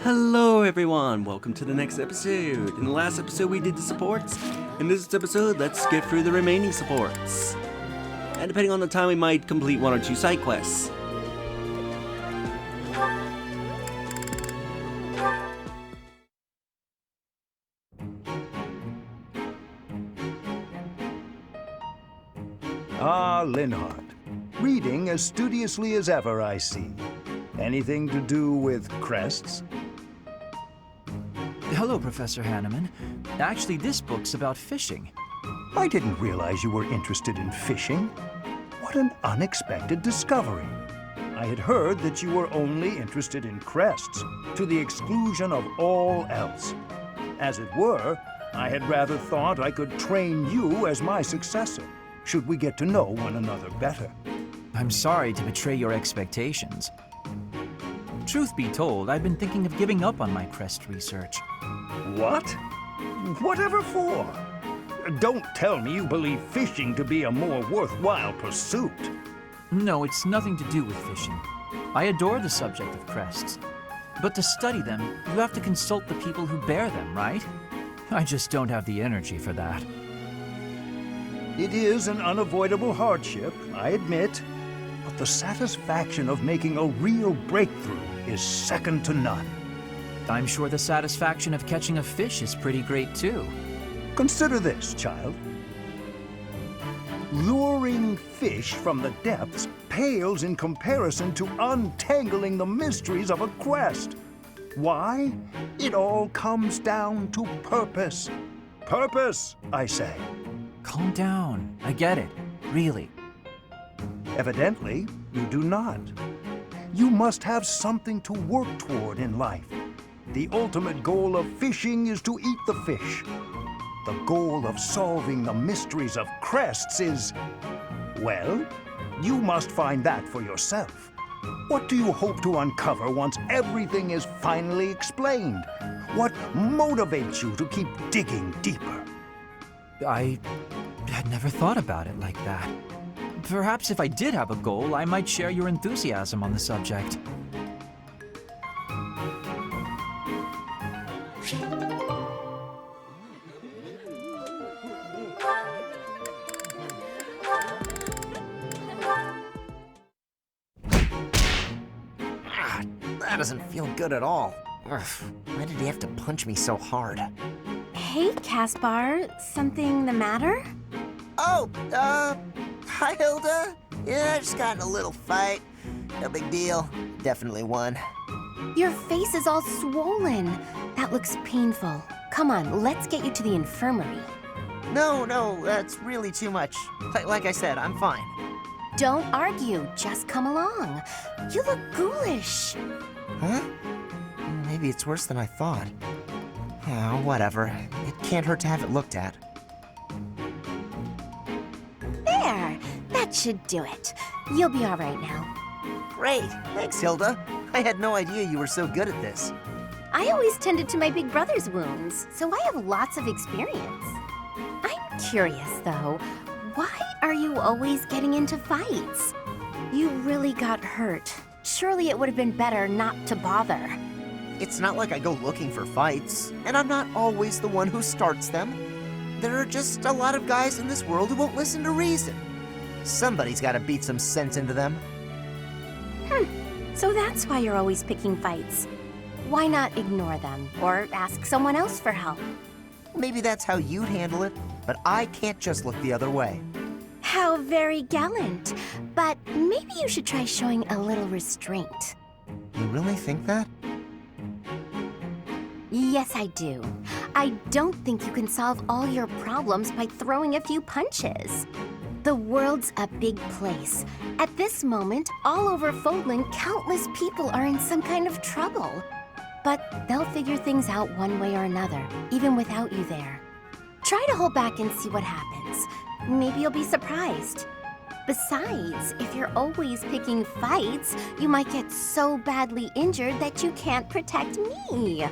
Hello everyone, welcome to the next episode. In the last episode we did the supports. In this episode, let's get through the remaining supports. And depending on the time, we might complete one or two side quests. Ah, Linhardt. Reading as studiously as ever, I see. Anything to do with crests? Hello, Professor Hanneman. Actually, this book's about fishing. I didn't realize you were interested in fishing. What an unexpected discovery. I had heard that you were only interested in crests, to the exclusion of all else. As it were, I had rather thought I could train you as my successor, should we get to know one another better. I'm sorry to betray your expectations. Truth be told, I've been thinking of giving up on my crest research. What? Whatever for? Don't tell me you believe fishing to be a more worthwhile pursuit. No, it's nothing to do with fishing. I adore the subject of crests. But to study them, you have to consult the people who bear them, right? I just don't have the energy for that. It is an unavoidable hardship, I admit, but the satisfaction of making a real breakthrough is second to none. I'm sure the satisfaction of catching a fish is pretty great too. Consider this, child. Luring fish from the depths pales in comparison to untangling the mysteries of a quest. Why? It all comes down to purpose. Purpose, I say. Calm down. I get it. Really. Evidently, you do not. You must have something to work toward in life. The ultimate goal of fishing is to eat the fish. The goal of solving the mysteries of crests is, well, you must find that for yourself. What do you hope to uncover once everything is finally explained? What motivates you to keep digging deeper? I had never thought about it like that. Perhaps if I did have a goal, I might share your enthusiasm on the subject. That doesn't feel good at all. Ugh, why did he have to punch me so hard? Hey, Caspar, something the matter? Oh, hi, Hilda. Yeah, I just got in a little fight. No big deal. Definitely won. Your face is all swollen. That looks painful. Come on, let's get you to the infirmary. No, that's really too much. Like I said, I'm fine. Don't argue, just come along. You look ghoulish. Huh? Maybe it's worse than I thought. Oh, whatever. It can't hurt to have it looked at. There, that should do it. You'll be all right now. Great. Thanks, Hilda. I had no idea you were so good at this. I always tended to my big brother's wounds, so I have lots of experience. I'm curious, though. Why are you always getting into fights? You really got hurt. Surely it would have been better not to bother. It's not like I go looking for fights, and I'm not always the one who starts them. There are just a lot of guys in this world who won't listen to reason. Somebody's got to beat some sense into them. So that's why you're always picking fights. Why not ignore them, or ask someone else for help? Maybe that's how you'd handle it, but I can't just look the other way. How very gallant. But maybe you should try showing a little restraint. You really think that? Yes, I do. I don't think you can solve all your problems by throwing a few punches. The world's a big place. At this moment, all over Fodlan, countless people are in some kind of trouble. But they'll figure things out one way or another, even without you there. Try to hold back and see what happens. Maybe you'll be surprised. Besides, if you're always picking fights, you might get so badly injured that you can't protect me.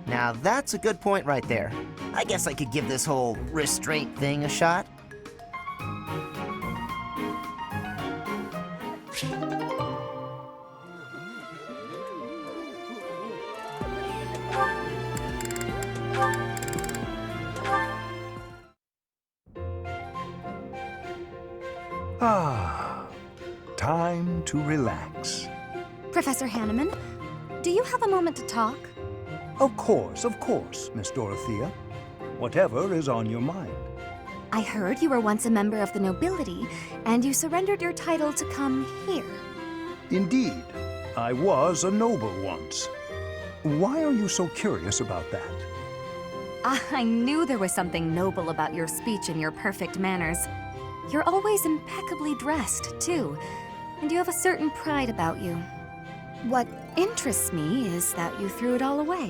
Now that's a good point right there. I guess I could give this whole restraint thing a shot. Ah, time to relax. Professor Hanneman, do you have a moment to talk? Of course, Miss Dorothea. Whatever is on your mind. I heard you were once a member of the nobility, and you surrendered your title to come here. Indeed, I was a noble once. Why are you so curious about that? I knew there was something noble about your speech and your perfect manners. You're always impeccably dressed, too, and you have a certain pride about you. What interests me is that you threw it all away.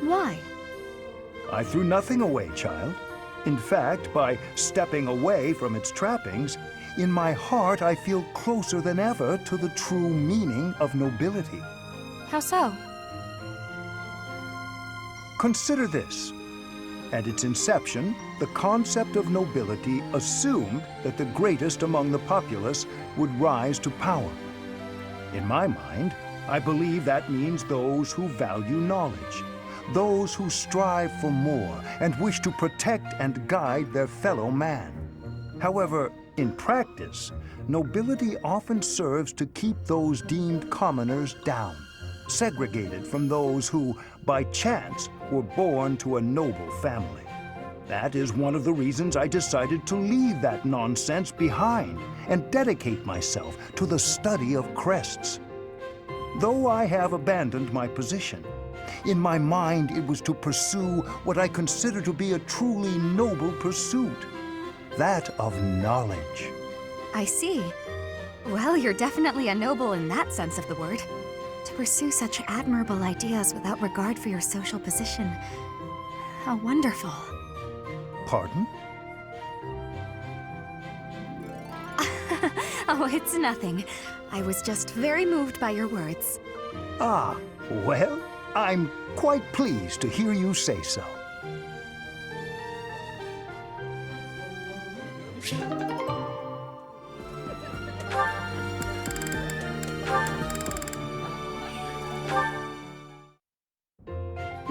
Why? I threw nothing away, child. In fact, by stepping away from its trappings, in my heart I feel closer than ever to the true meaning of nobility. How so? Consider this. At its inception, the concept of nobility assumed that the greatest among the populace would rise to power. In my mind, I believe that means those who value knowledge, those who strive for more and wish to protect and guide their fellow man. However, in practice, nobility often serves to keep those deemed commoners down, segregated from those who, by chance, were born to a noble family. That is one of the reasons I decided to leave that nonsense behind and dedicate myself to the study of crests. Though I have abandoned my position, in my mind it was to pursue what I consider to be a truly noble pursuit, that of knowledge. I see. Well, you're definitely a noble in that sense of the word. To pursue such admirable ideas without regard for your social position. How wonderful. Pardon? Oh, it's nothing. I was just very moved by your words. Ah, well, I'm quite pleased to hear you say so.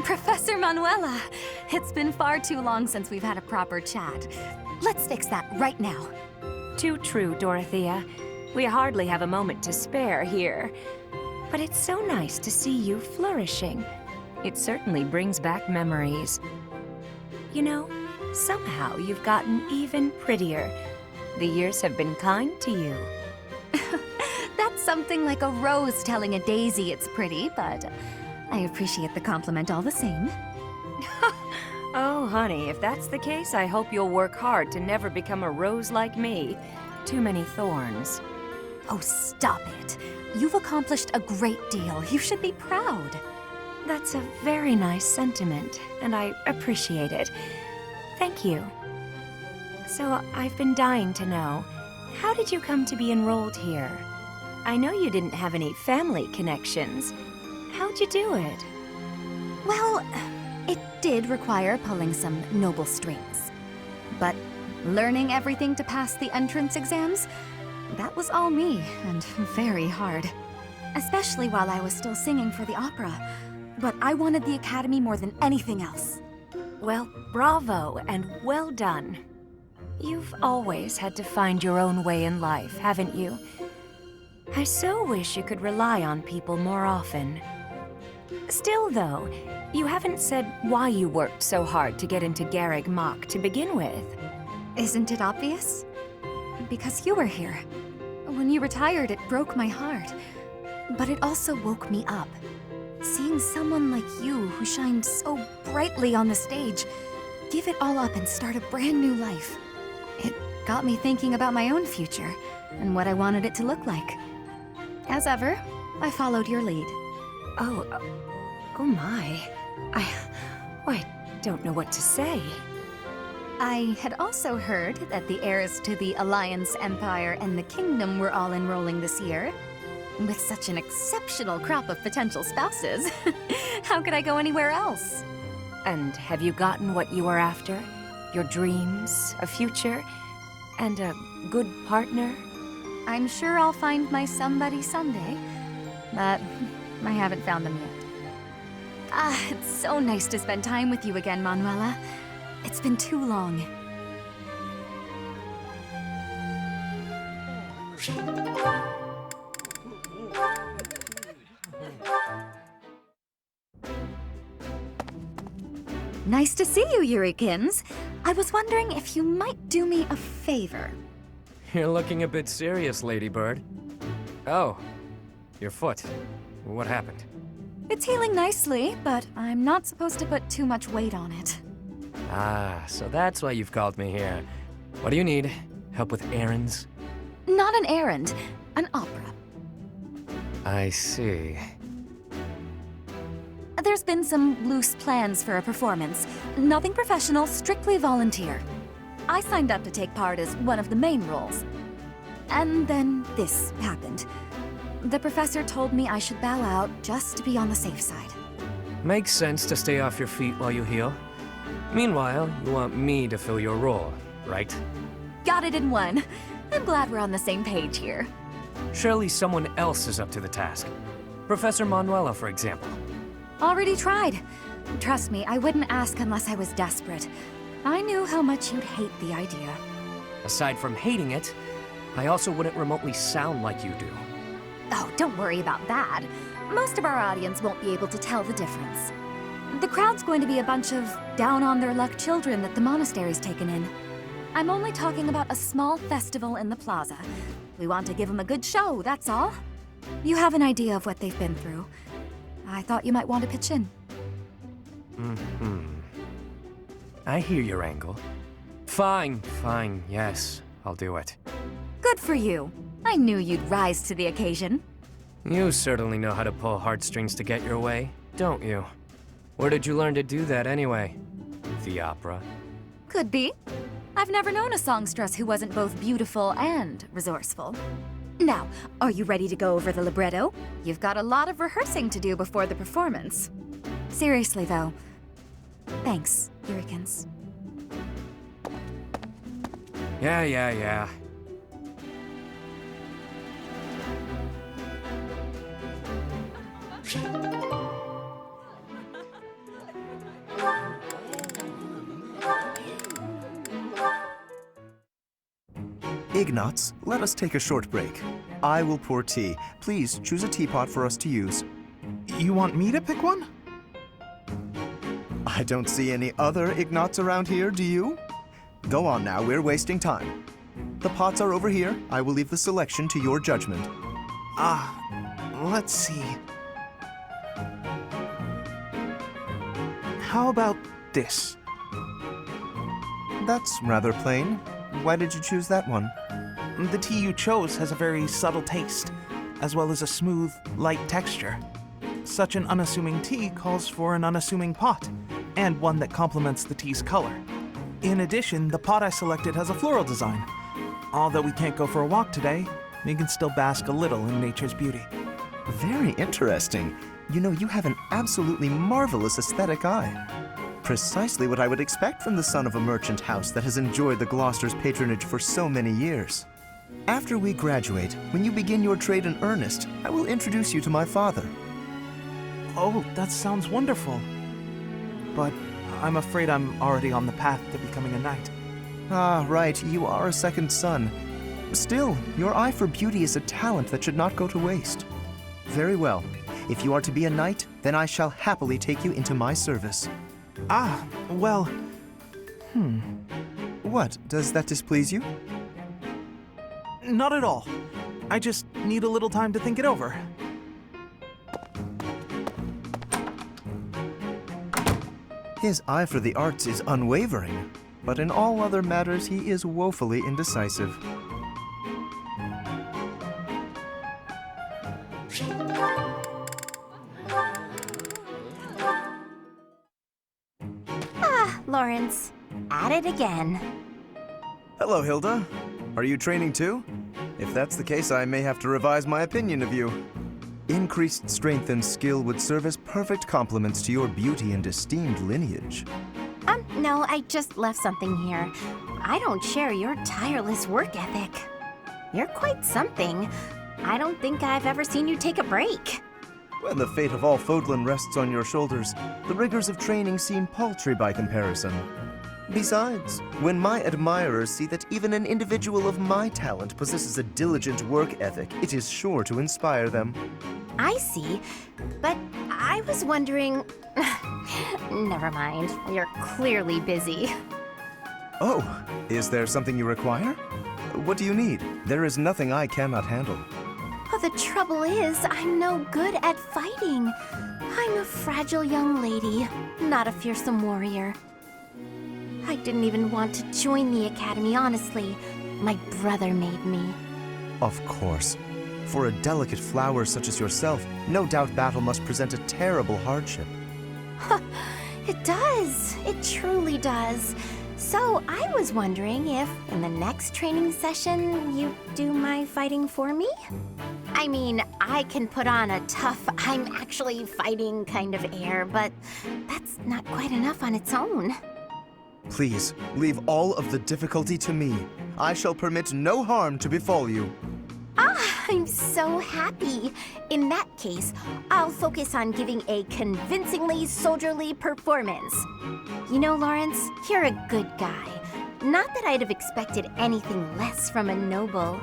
Professor Manuela, it's been far too long since we've had a proper chat. Let's fix that right now. Too true, Dorothea. We hardly have a moment to spare here. But it's so nice to see you flourishing. It certainly brings back memories. You know, somehow you've gotten even prettier. The years have been kind to you. That's something like a rose telling a daisy it's pretty, but I appreciate the compliment all the same. Oh, honey, if that's the case, I hope you'll work hard to never become a rose like me. Too many thorns. Oh, stop it. You've accomplished a great deal. You should be proud. That's a very nice sentiment, and I appreciate it. Thank you. So, I've been dying to know, how did you come to be enrolled here? I know you didn't have any family connections. How'd you do it? Well, it did require pulling some noble strings. But learning everything to pass the entrance exams, that was all me, and very hard. Especially while I was still singing for the opera. But I wanted the academy more than anything else. Well, bravo, and well done. You've always had to find your own way in life, haven't you? I so wish you could rely on people more often. Still, though, you haven't said why you worked so hard to get into Garrig Mach to begin with. Isn't it obvious? Because you were here. When you retired, it broke my heart. But it also woke me up. Seeing someone like you, who shined so brightly on the stage, give it all up and start a brand new life. It got me thinking about my own future, and what I wanted it to look like. As ever, I followed your lead. Oh my. I don't know what to say. I had also heard that the heirs to the Alliance, Empire, and the Kingdom were all enrolling this year. With such an exceptional crop of potential spouses, how could I go anywhere else? And have you gotten what you were after? Your dreams, a future, and a good partner? I'm sure I'll find my somebody someday, but I haven't found them yet. It's so nice to spend time with you again, Manuela. It's been too long. Nice to see you, Yurikins. I was wondering if you might do me a favor. You're looking a bit serious, Ladybird. Oh, your foot. What happened? It's healing nicely, but I'm not supposed to put too much weight on it. Ah, so that's why you've called me here. What do you need? Help with errands? Not an errand, an opera. I see. There's been some loose plans for a performance. Nothing professional, strictly volunteer. I signed up to take part as one of the main roles. And then this happened. The professor told me I should bow out just to be on the safe side. Makes sense to stay off your feet while you heal. Meanwhile, you want me to fill your role, right? Got it in one. I'm glad we're on the same page here. Surely someone else is up to the task. Professor Manuela, for example. Already tried. Trust me, I wouldn't ask unless I was desperate. I knew how much you'd hate the idea. Aside from hating it, I also wouldn't remotely sound like you do. Oh, don't worry about that. Most of our audience won't be able to tell the difference. The crowd's going to be a bunch of down-on-their-luck children that the monastery's taken in. I'm only talking about a small festival in the plaza. We want to give them a good show, that's all. You have an idea of what they've been through. I thought you might want to pitch in. I hear your angle. Fine, yes, I'll do it. Good for you. I knew you'd rise to the occasion. You certainly know how to pull heartstrings to get your way, don't you? Where did you learn to do that anyway? The opera? Could be. I've never known a songstress who wasn't both beautiful and resourceful. Now, are you ready to go over the libretto? You've got a lot of rehearsing to do before the performance. Seriously, though. Thanks, Yurikins. Yeah. Ignatz, let us take a short break. I will pour tea. Please choose a teapot for us to use. You want me to pick one? I don't see any other Ignatz around here, do you? Go on now, we're wasting time. The pots are over here. I will leave the selection to your judgment. Let's see. How about this? That's rather plain. Why did you choose that one? The tea you chose has a very subtle taste, as well as a smooth, light texture. Such an unassuming tea calls for an unassuming pot, and one that complements the tea's color. In addition, the pot I selected has a floral design. Although we can't go for a walk today, we can still bask a little in nature's beauty. Very interesting. You know, you have an absolutely marvelous aesthetic eye. Precisely what I would expect from the son of a merchant house that has enjoyed the Gloucester's patronage for so many years. After we graduate, when you begin your trade in earnest, I will introduce you to my father. Oh, that sounds wonderful. But I'm afraid I'm already on the path to becoming a knight. Ah, right, you are a second son. Still, your eye for beauty is a talent that should not go to waste. Very well. If you are to be a knight, then I shall happily take you into my service. Well... What? Does that displease you? Not at all. I just need a little time to think it over. His eye for the arts is unwavering, but in all other matters he is woefully indecisive. Lorenz, at it again. Hello, Hilda. Are you training too? If that's the case, I may have to revise my opinion of you. Increased strength and skill would serve as perfect complements to your beauty and esteemed lineage. No, I just left something here. I don't share your tireless work ethic. You're quite something. I don't think I've ever seen you take a break. When the fate of all Fodlan rests on your shoulders, the rigors of training seem paltry by comparison. Besides, when my admirers see that even an individual of my talent possesses a diligent work ethic, it is sure to inspire them. I see, but I was wondering... Never mind, you're clearly busy. Oh, is there something you require? What do you need? There is nothing I cannot handle. Oh, the trouble is, I'm no good at fighting. I'm a fragile young lady, not a fearsome warrior. I didn't even want to join the academy, honestly. My brother made me. Of course. For a delicate flower such as yourself, no doubt battle must present a terrible hardship. It does. It truly does. So I was wondering if, in the next training session, you'd do my fighting for me? I mean, I can put on a tough, I'm actually fighting kind of air, but that's not quite enough on its own. Please, leave all of the difficulty to me. I shall permit no harm to befall you. Ah, I'm so happy. In that case, I'll focus on giving a convincingly soldierly performance. You know, Lorenz, you're a good guy. Not that I'd have expected anything less from a noble.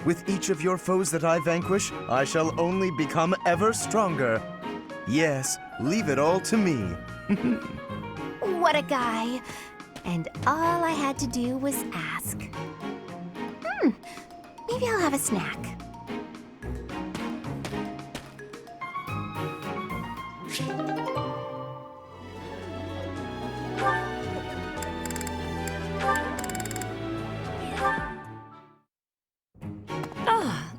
With each of your foes that I vanquish, I shall only become ever stronger. Yes, leave it all to me. What a guy. And all I had to do was ask. Maybe I'll have a snack.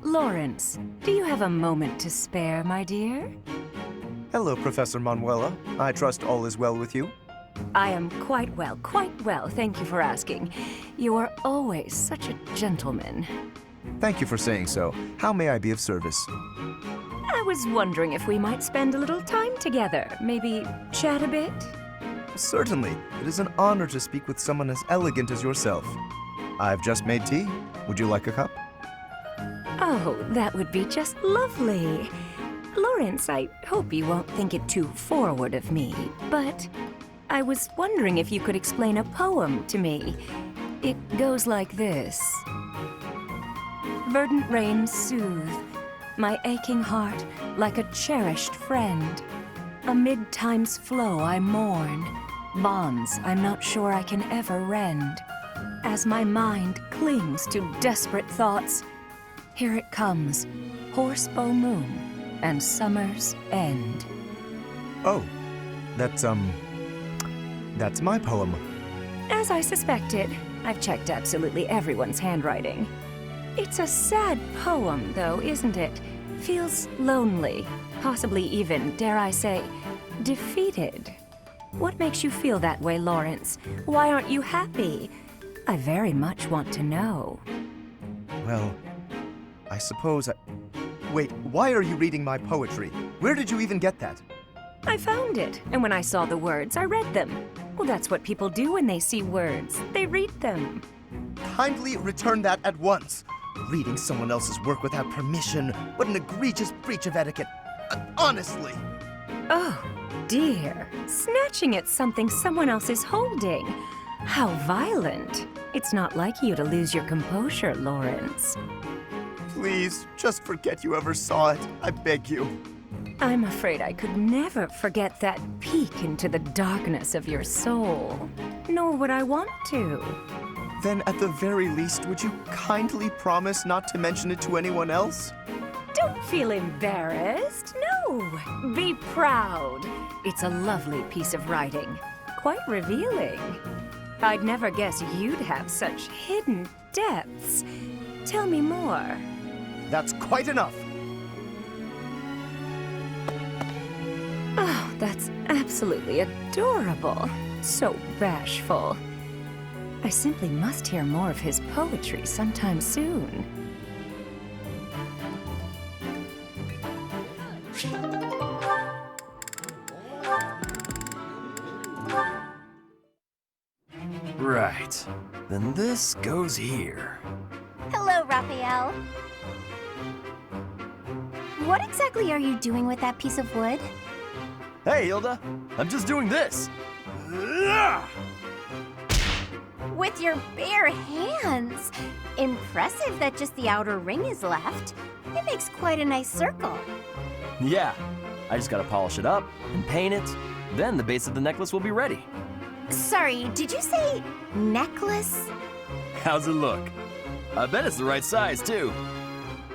Lorenz, do you have a moment to spare, my dear? Hello, Professor Manuela. I trust all is well with you. I am quite well, thank you for asking. You are always such a gentleman. Thank you for saying so. How may I be of service? I was wondering if we might spend a little time together, maybe chat a bit? Certainly. It is an honor to speak with someone as elegant as yourself. I've just made tea. Would you like a cup? Oh, that would be just lovely. Lorenz, I hope you won't think it too forward of me, but I was wondering if you could explain a poem to me. It goes like this. Verdant rains soothe my aching heart like a cherished friend. Amid time's flow I mourn, bonds I'm not sure I can ever rend. As my mind clings to desperate thoughts, here it comes, horsebow moon and summer's end. Oh, that's my poem. As I suspected, I've checked absolutely everyone's handwriting. It's a sad poem, though, isn't it? Feels lonely, possibly even, dare I say, defeated. What makes you feel that way, Lorenz? Why aren't you happy? I very much want to know. Well, I suppose Wait, why are you reading my poetry? Where did you even get that? I found it, and when I saw the words, I read them. Well, that's what people do when they see words. They read them. Kindly return that at once. Reading someone else's work without permission. What an egregious breach of etiquette. Honestly. Oh, dear. Snatching at something someone else is holding. How violent. It's not like you to lose your composure, Lorenz. Please, just forget you ever saw it. I beg you. I'm afraid I could never forget that peek into the darkness of your soul. Nor would I want to. Then at the very least, would you kindly promise not to mention it to anyone else? Don't feel embarrassed. No. Be proud. It's a lovely piece of writing. Quite revealing. I'd never guess you'd have such hidden depths. Tell me more. That's quite enough. Oh, that's absolutely adorable. So bashful. I simply must hear more of his poetry sometime soon. Right. Then this goes here. Hello, Raphael. What exactly are you doing with that piece of wood? Hey, Hilda. I'm just doing this. With your bare hands. Impressive that just the outer ring is left. It makes quite a nice circle. Yeah, I just gotta polish it up and paint it. Then the base of the necklace will be ready. Sorry, did you say necklace? How's it look? I bet it's the right size, too.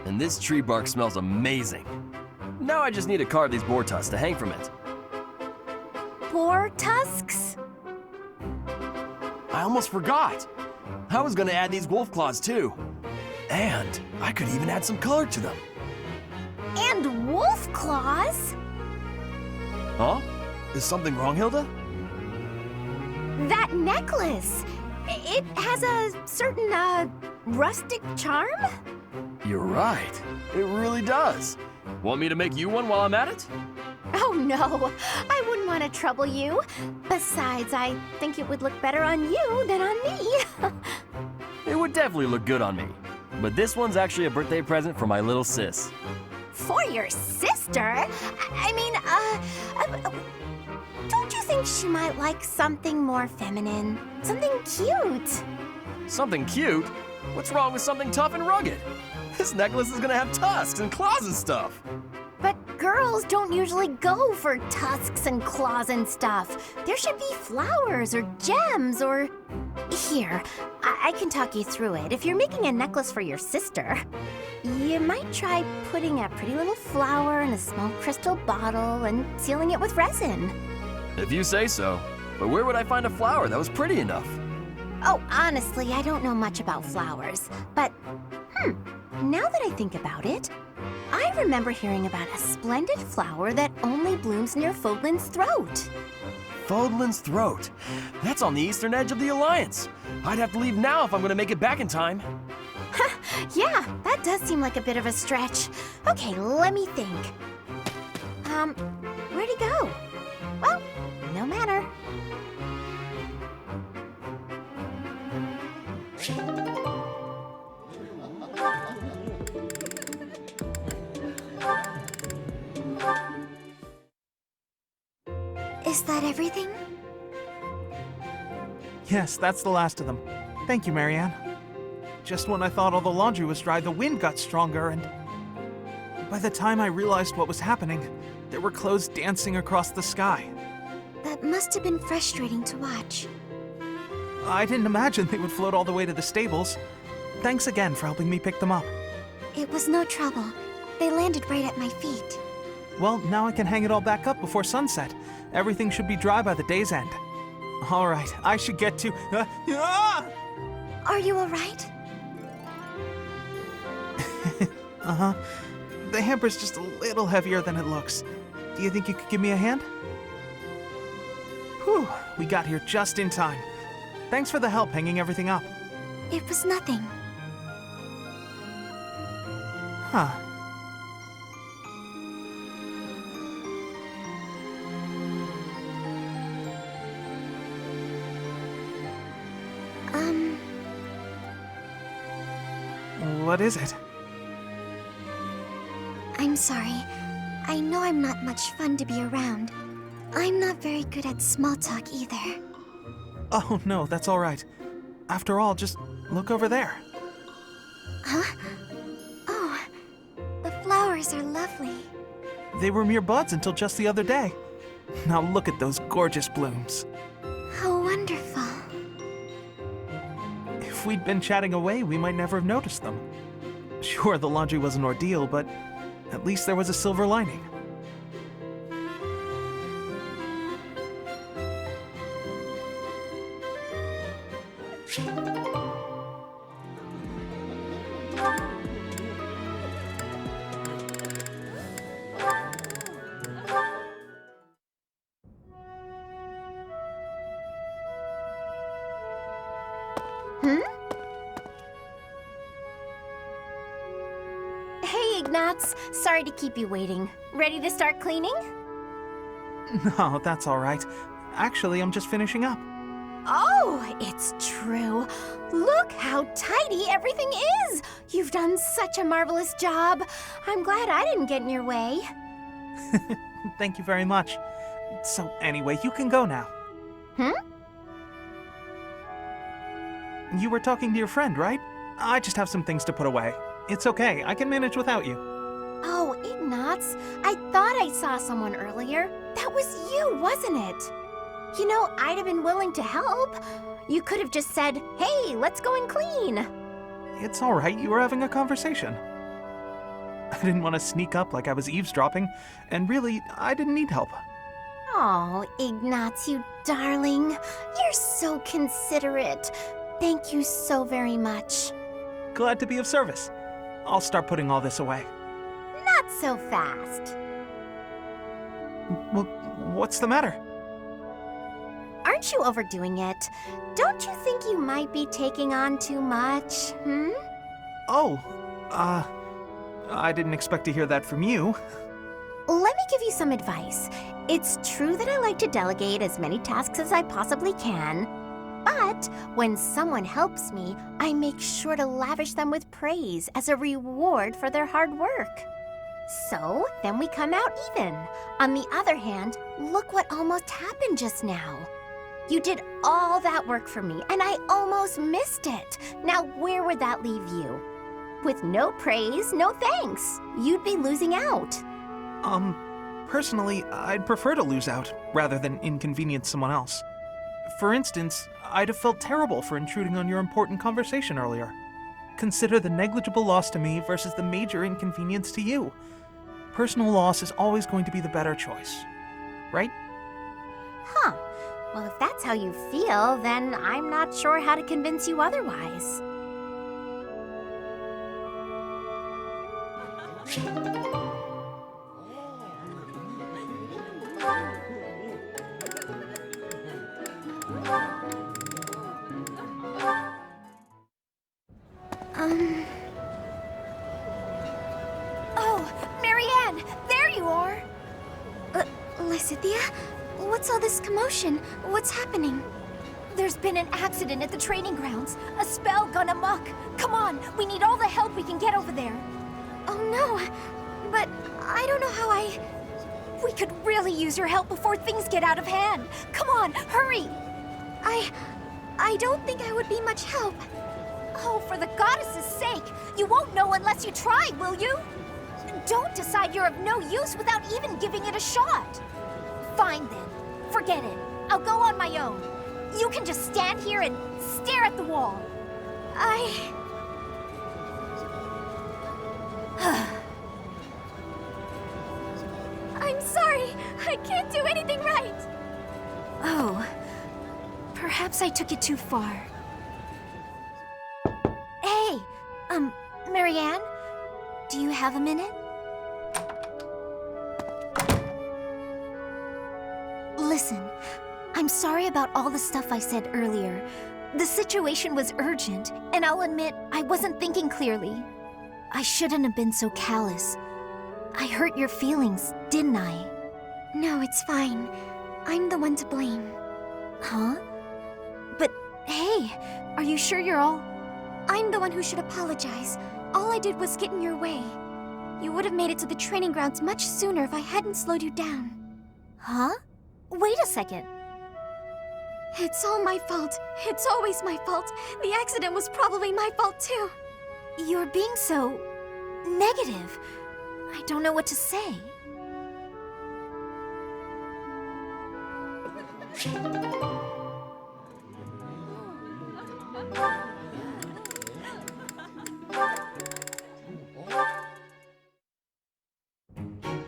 And this tree bark smells amazing. Now I just need to carve these boar tusks to hang from it. Boar tusks? I almost forgot. I was gonna add these wolf claws, too. And I could even add some color to them. And wolf claws? Huh? Is something wrong, Hilda? That necklace! It has a certain, rustic charm? You're right. It really does. Want me to make you one while I'm at it? Oh no, I wouldn't want to trouble you. Besides, I think it would look better on you than on me. It would definitely look good on me. But this one's actually a birthday present for my little sis. For your sister? Don't you think she might like something more feminine? Something cute? Something cute? What's wrong with something tough and rugged? This necklace is gonna have tusks and claws and stuff. But girls don't usually go for tusks and claws and stuff. There should be flowers or gems or... Here, I can talk you through it. If you're making a necklace for your sister, you might try putting a pretty little flower in a small crystal bottle and sealing it with resin. If you say so. But where would I find a flower that was pretty enough? Oh, honestly, I don't know much about flowers. But, now that I think about it, I remember hearing about a splendid flower that only blooms near Fodlan's throat. Fodlan's throat. That's on the eastern edge of the Alliance. I'd have to leave now if I'm gonna make it back in time. Yeah, that does seem like a bit of a stretch. Okay, let me think. Where'd he go? Well, no matter. Is that everything? Yes, that's the last of them. Thank you, Marianne. Just when I thought all the laundry was dry, the wind got stronger, and by the time I realized what was happening, there were clothes dancing across the sky. That must have been frustrating to watch. I didn't imagine they would float all the way to the stables. Thanks again for helping me pick them up. It was no trouble. They landed right at my feet. Well, now I can hang it all back up before sunset. Everything should be dry by the day's end. All right, I should get to... Are you all right? Uh-huh. The hamper's just a little heavier than it looks. Do you think you could give me a hand? Whew, we got here just in time. Thanks for the help hanging everything up. It was nothing. Huh. What is it? I'm sorry. I know I'm not much fun to be around. I'm not very good at small talk either. Oh, no, that's all right. After all, just look over there. Huh? Oh, the flowers are lovely. They were mere buds until just the other day. Now look at those gorgeous blooms. How wonderful. If we'd been chatting away, we might never have noticed them. Sure, the laundry was an ordeal, but at least there was a silver lining. Hey, Ignatz. Sorry to keep you waiting. Ready to start cleaning? No, that's all right. Actually, I'm just finishing up. Oh, it's true. Look how tidy everything is. You've done such a marvelous job. I'm glad I didn't get in your way. Thank you very much. So anyway, you can go now. You were talking to your friend, right? I just have some things to put away. It's okay, I can manage without you. Oh, Ignatz, I thought I saw someone earlier. That was you, wasn't it? You know, I'd have been willing to help. You could have just said, hey, let's go and clean. It's alright, you were having a conversation. I didn't want to sneak up like I was eavesdropping, and really, I didn't need help. Oh, Ignatz, you darling. You're so considerate. Thank you so very much. Glad to be of service. I'll start putting all this away. Not so fast. Well, what's the matter? Aren't you overdoing it? Don't you think you might be taking on too much, Oh, I didn't expect to hear that from you. Let me give you some advice. It's true that I like to delegate as many tasks as I possibly can, but when someone helps me, I make sure to lavish them with praise as a reward for their hard work. So, then we come out even. On the other hand, look what almost happened just now. You did all that work for me, and I almost missed it. Now, where would that leave you? With no praise, no thanks. You'd be losing out. Personally, I'd prefer to lose out, rather than inconvenience someone else. For instance, I'd have felt terrible for intruding on your important conversation earlier. Consider the negligible loss to me versus the major inconvenience to you. Personal loss is always going to be the better choice, right? Huh. Well, if that's how you feel, then I'm not sure how to convince you otherwise. Oh, Marianne! There you are! Lysithia? What's all this commotion? What's happening? There's been an accident at the training grounds. A spell gone amok. Come on, we need all the help we can get over there. Oh no, but I don't know how We could really use your help before things get out of hand. Come on, hurry! I don't think I would be much help. Oh, for the goddess's sake! You won't know unless you try, will you? Don't decide you're of no use without even giving it a shot. Fine then. Forget it. I'll go on my own. You can just stand here and stare at the wall. I'm sorry. I can't do anything right. Oh. Perhaps I took it too far. Hey! Marianne? Do you have a minute? Listen, I'm sorry about all the stuff I said earlier. The situation was urgent, and I'll admit I wasn't thinking clearly. I shouldn't have been so callous. I hurt your feelings, didn't I? No, it's fine. I'm the one to blame. Huh? But hey, are you sure you're all... I'm the one who should apologize. All I did was get in your way. You would have made it to the training grounds much sooner if I hadn't slowed you down. Huh? Wait a second. It's all my fault. It's always my fault. The accident was probably my fault too. You're being so... negative. I don't know what to say.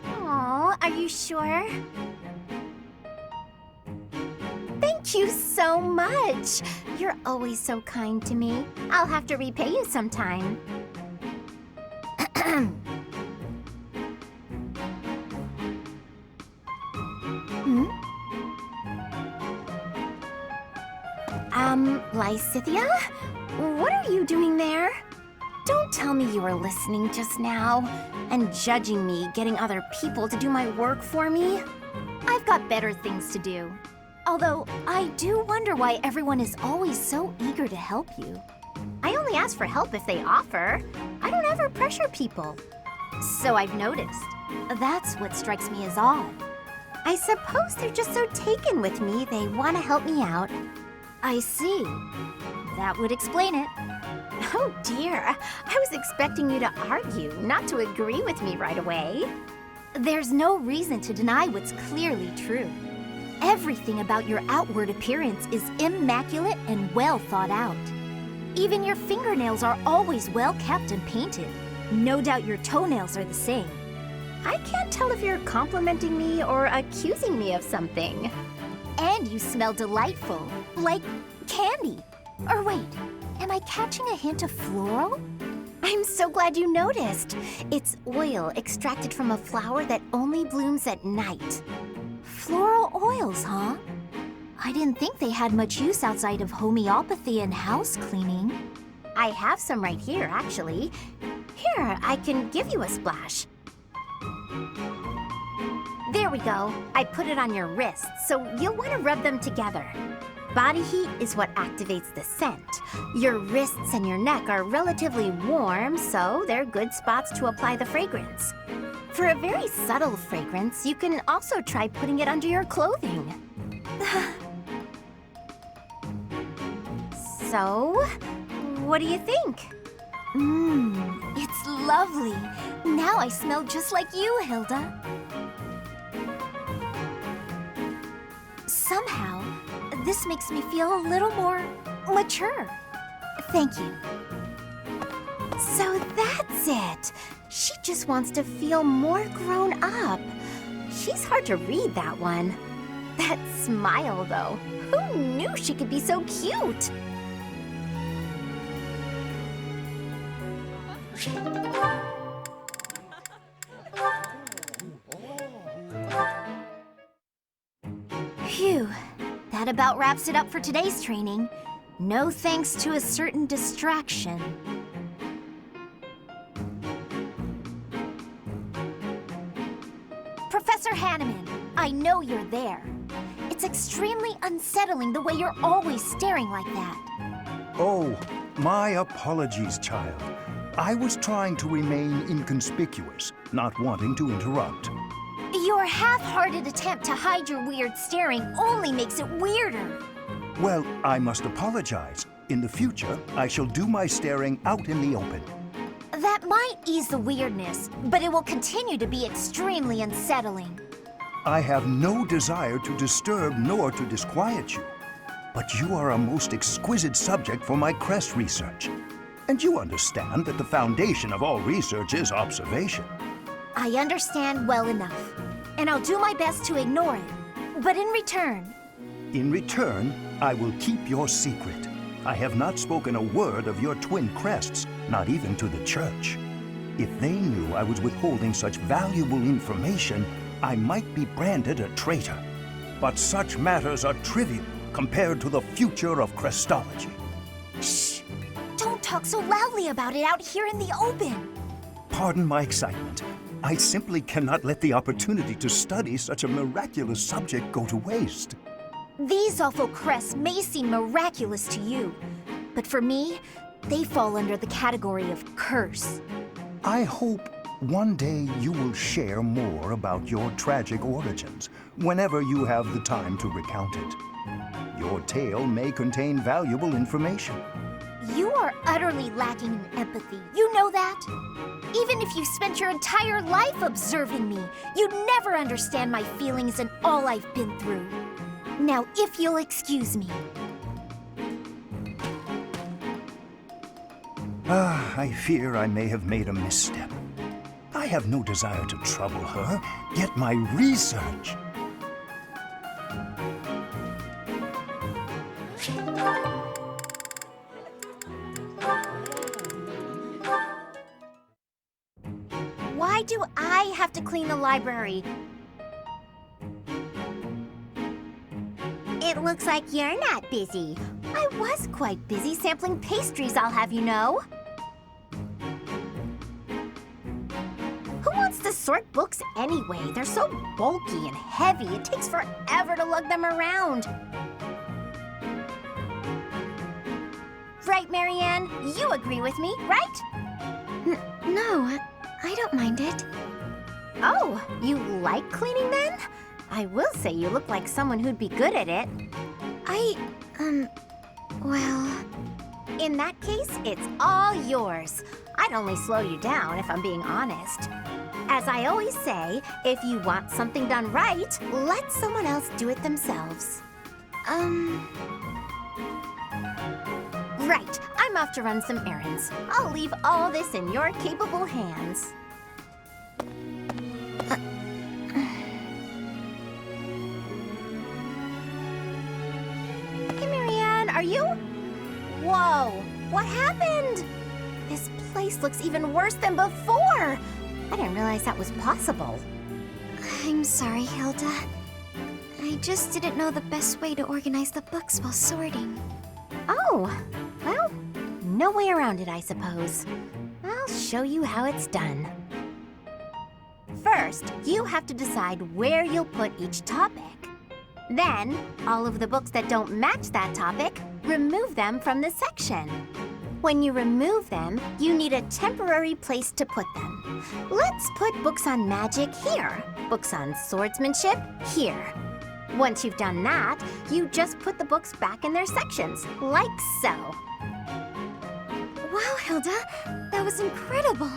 Aw, are you sure? Thank you so much. You're always so kind to me. I'll have to repay you sometime. Lysithia? What are you doing there? Don't tell me you were listening just now and judging me getting other people to do my work for me. I've got better things to do. Although, I do wonder why everyone is always so eager to help you. I only ask for help if they offer. I don't ever pressure people. So I've noticed. That's what strikes me as odd. I suppose they're just so taken with me they want to help me out. I see. That would explain it. Oh dear, I was expecting you to argue, not to agree with me right away. There's no reason to deny what's clearly true. Everything about your outward appearance is immaculate and well thought out. Even your fingernails are always well kept and painted. No doubt your toenails are the same. I can't tell if you're complimenting me or accusing me of something. And you smell delightful, like candy. Or wait, am I catching a hint of floral? I'm so glad you noticed. It's oil extracted from a flower that only blooms at night. Floral oils, huh? I didn't think they had much use outside of homeopathy and house cleaning. I have some right here, actually. Here, I can give you a splash. There we go. I put it on your wrist, so you'll want to rub them together. Body heat is what activates the scent. Your wrists and your neck are relatively warm, so they're good spots to apply the fragrance. For a very subtle fragrance, you can also try putting it under your clothing. So, what do you think? It's lovely. Now I smell just like you, Hilda. Somehow, this makes me feel a little more mature. Thank you. So that's it. She just wants to feel more grown up. She's hard to read, that one. That smile, though. Who knew she could be so cute? Phew, that about wraps it up for today's training. No thanks to a certain distraction. Professor Hanneman, I know you're there. It's extremely unsettling the way you're always staring like that. Oh, my apologies, child. I was trying to remain inconspicuous, not wanting to interrupt. Your half-hearted attempt to hide your weird staring only makes it weirder. Well, I must apologize. In the future, I shall do my staring out in the open. That might ease the weirdness, but it will continue to be extremely unsettling. I have no desire to disturb nor to disquiet you, but you are a most exquisite subject for my crest research. And you understand that the foundation of all research is observation. I understand well enough, and I'll do my best to ignore it. But in return... In return, I will keep your secret. I have not spoken a word of your twin crests, not even to the church. If they knew I was withholding such valuable information, I might be branded a traitor. But such matters are trivial compared to the future of crestology. Shh! Don't talk so loudly about it out here in the open! Pardon my excitement. I simply cannot let the opportunity to study such a miraculous subject go to waste. These awful crests may seem miraculous to you, but for me, they fall under the category of curse. I hope one day you will share more about your tragic origins, whenever you have the time to recount it. Your tale may contain valuable information. You are utterly lacking in empathy. You know that? Even if you spent your entire life observing me, you'd never understand my feelings and all I've been through. Now, if you'll excuse me. I fear I may have made a misstep. I have no desire to trouble her, yet my research... Why do I have to clean the library? It looks like you're not busy. I was quite busy sampling pastries, I'll have you know. Who wants to sort books anyway? They're so bulky and heavy, it takes forever to lug them around. Right, Marianne? You agree with me, right? No, I don't mind it. Oh, you like cleaning then? I will say you look like someone who'd be good at it. Well... In that case, it's all yours. I'd only slow you down if I'm being honest. As I always say, if you want something done right, let someone else do it themselves. Right, I'm off to run some errands. I'll leave all this in your capable hands. Hey, Marianne, are you? Whoa, what happened? This place looks even worse than before. I didn't realize that was possible. I'm sorry, Hilda. I just didn't know the best way to organize the books while sorting. Oh, well, no way around it, I suppose. I'll show you how it's done. First, you have to decide where you'll put each topic. Then, all of the books that don't match that topic, remove them from the section. When you remove them, you need a temporary place to put them. Let's put books on magic here, books on swordsmanship here. Once you've done that, you just put the books back in their sections, like so. Wow, Hilda, that was incredible.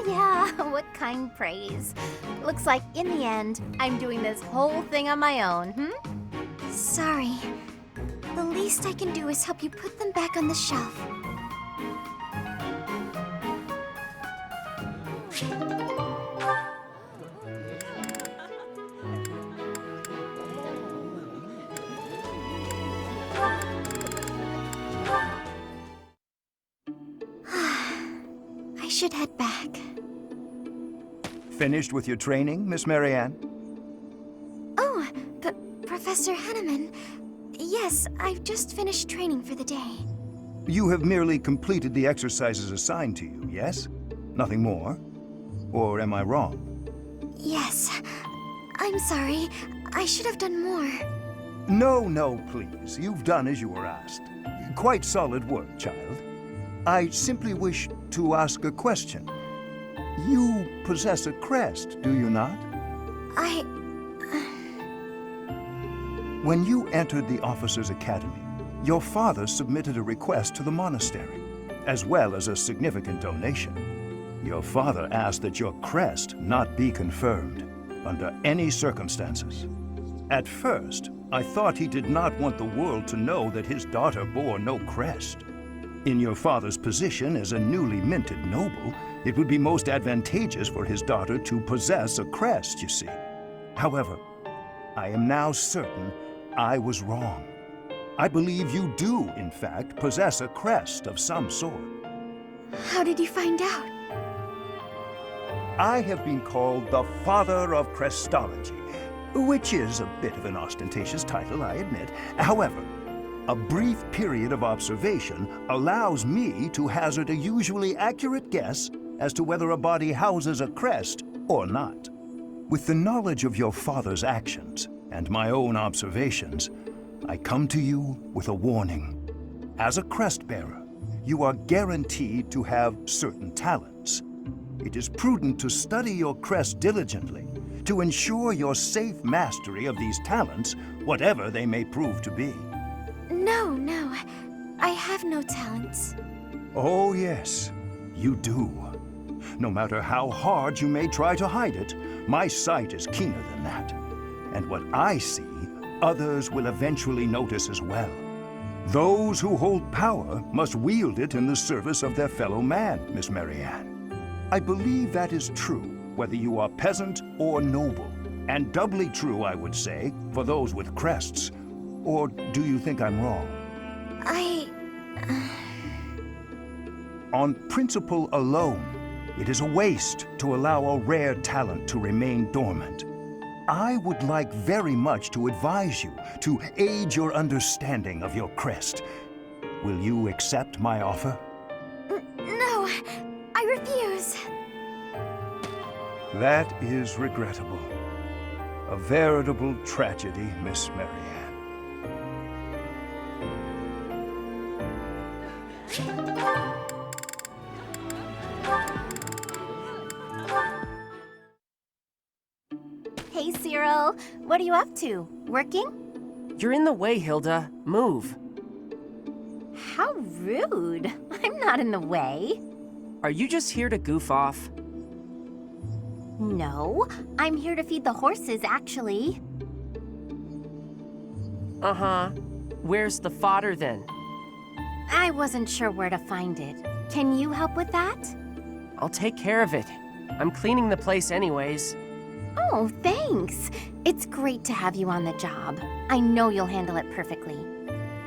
Yeah, what kind praise. Looks like in the end, I'm doing this whole thing on my own, Sorry. The least I can do is help you put them back on the shelf. I should head back. Finished with your training, Miss Marianne? Oh, Professor Henneman. Yes, I've just finished training for the day. You have merely completed the exercises assigned to you, yes? Nothing more? Or am I wrong? Yes. I'm sorry. I should have done more. No, please. You've done as you were asked. Quite solid work, child. I simply wish to ask a question. You possess a crest, do you not? When you entered the Officers' Academy, your father submitted a request to the monastery, as well as a significant donation. Your father asked that your crest not be confirmed, under any circumstances. At first, I thought he did not want the world to know that his daughter bore no crest. In your father's position as a newly minted noble, it would be most advantageous for his daughter to possess a crest, you see. However, I am now certain I was wrong. I believe you do, in fact, possess a crest of some sort. How did you find out? I have been called the Father of Crestology, which is a bit of an ostentatious title, I admit. However, a brief period of observation allows me to hazard a usually accurate guess as to whether a body houses a crest or not. With the knowledge of your father's actions and my own observations, I come to you with a warning. As a crest bearer, you are guaranteed to have certain talents. It is prudent to study your crest diligently to ensure your safe mastery of these talents, whatever they may prove to be. No. I have no talents. Oh, yes, you do. No matter how hard you may try to hide it, my sight is keener than that. And what I see, others will eventually notice as well. Those who hold power must wield it in the service of their fellow man, Miss Marianne. I believe that is true, whether you are peasant or noble. And doubly true, I would say, for those with crests. Or do you think I'm wrong? On principle alone, it is a waste to allow a rare talent to remain dormant. I would like very much to advise you to aid your understanding of your crest. Will you accept my offer? No, I refuse. That is regrettable. A veritable tragedy, Miss Marianne. Hey, Cyril. What are you up to? Working? You're in the way, Hilda. Move. How How rude. I'm not in the way. Are you just here to goof off? No, I'm here to feed the horses, actually. Uh-huh. Where's the fodder then? I wasn't sure where to find it. Can you help with that? I'll take care of it. I'm cleaning the place anyways. Oh, thanks. It's great to have you on the job. I know you'll handle it perfectly.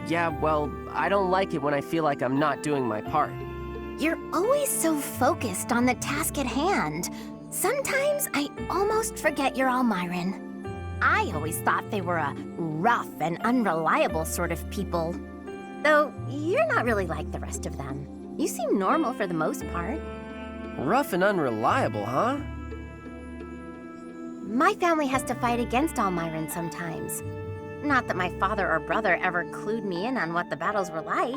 Yeah, well, I don't like it when I feel like I'm not doing my part. You're always so focused on the task at hand. Sometimes I almost forget you're Almiran. I always thought they were a rough and unreliable sort of people. Though you're not really like the rest of them. You seem normal for the most part. Rough and unreliable, huh? My family has to fight against Almiran sometimes. Not that my father or brother ever clued me in on what the battles were like.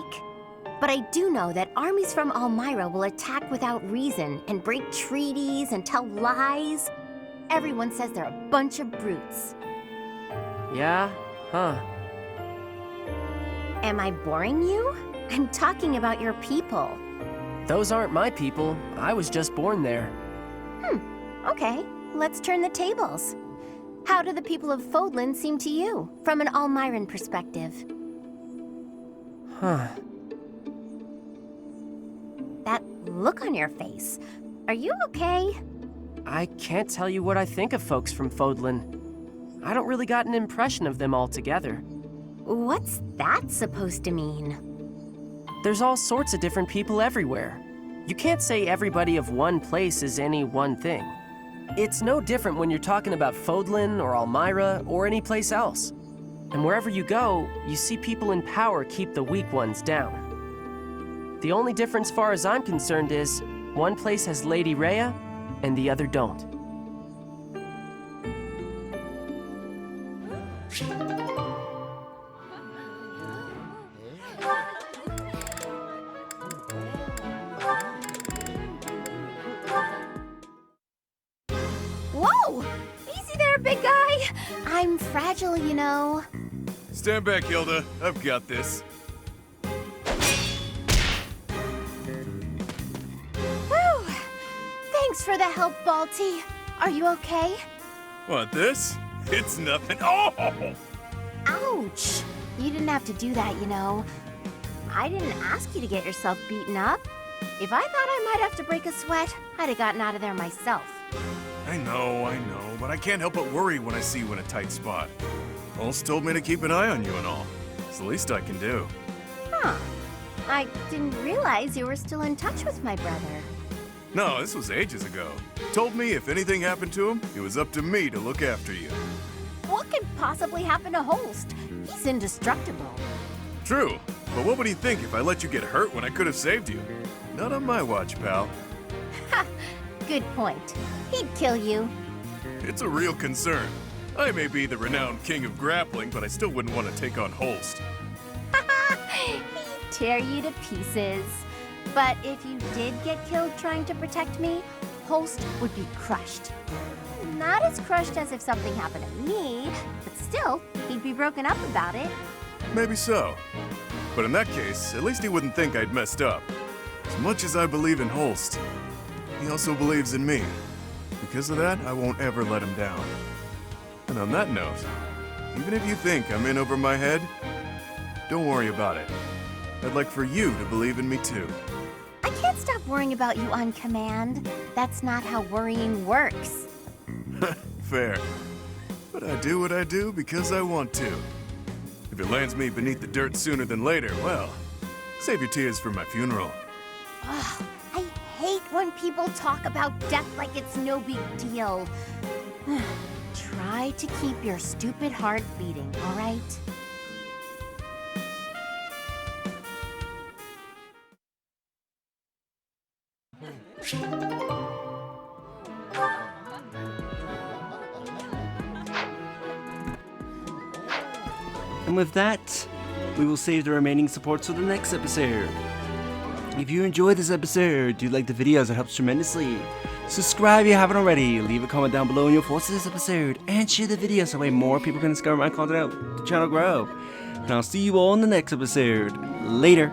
But I do know that armies from Almira will attack without reason and break treaties and tell lies. Everyone says they're a bunch of brutes. Yeah? Huh. Am I boring you? I'm talking about your people. Those aren't my people. I was just born there. Okay, let's turn the tables. How do the people of Fodlan seem to you, from an Almiran perspective? Huh. That look on your face. Are you okay? I can't tell you what I think of folks from Fodlan. I don't really got an impression of them altogether. What's that supposed to mean? There's all sorts of different people everywhere. You can't say everybody of one place is any one thing. It's no different when you're talking about Fodlan or Almira or any place else. And wherever you go, you see people in power keep the weak ones down. The only difference far as I'm concerned is, one place has Lady Rhea, and the other don't. Whoa! Easy there, big guy! I'm fragile, you know. Stand back, Hilda. I've got this. Whew! Thanks for the help, Balti. Are you okay? Want this? It's nothing. Oh! Ouch! You didn't have to do that, you know. I didn't ask you to get yourself beaten up. If I thought I might have to break a sweat, I'd have gotten out of there myself. I know, but I can't help but worry when I see you in a tight spot. Holst told me to keep an eye on you and all. It's the least I can do. Huh. I didn't realize you were still in touch with my brother. No, this was ages ago. Told me if anything happened to him, it was up to me to look after you. What could possibly happen to Holst? He's indestructible. True, but what would he think if I let you get hurt when I could have saved you? Not on my watch, pal. Ha! Good point. He'd kill you. It's a real concern. I may be the renowned king of grappling, but I still wouldn't want to take on Holst. He'd tear you to pieces. But if you did get killed trying to protect me, Holst would be crushed. Not as crushed as if something happened to me, but still, he'd be broken up about it. Maybe so. But in that case, at least he wouldn't think I'd messed up. As much as I believe in Holst, he also believes in me. Because of that, I won't ever let him down. And on that note, even if you think I'm in over my head, don't worry about it. I'd like for you to believe in me too. I can't stop worrying about you on command. That's not how worrying works. Fair. But I do what I do because I want to. If it lands me beneath the dirt sooner than later, well, save your tears for my funeral. Ugh, I hate when people talk about death like it's no big deal. Try to keep your stupid heart beating, all right? And with that, we will save the remaining supports for the next episode. If you enjoyed this episode, do like the videos, it helps tremendously. Subscribe if you haven't already, leave a comment down below in your thoughts of this episode, and share the video so that way more people can discover my content, help the channel grow. And I'll see you all in the next episode. Later.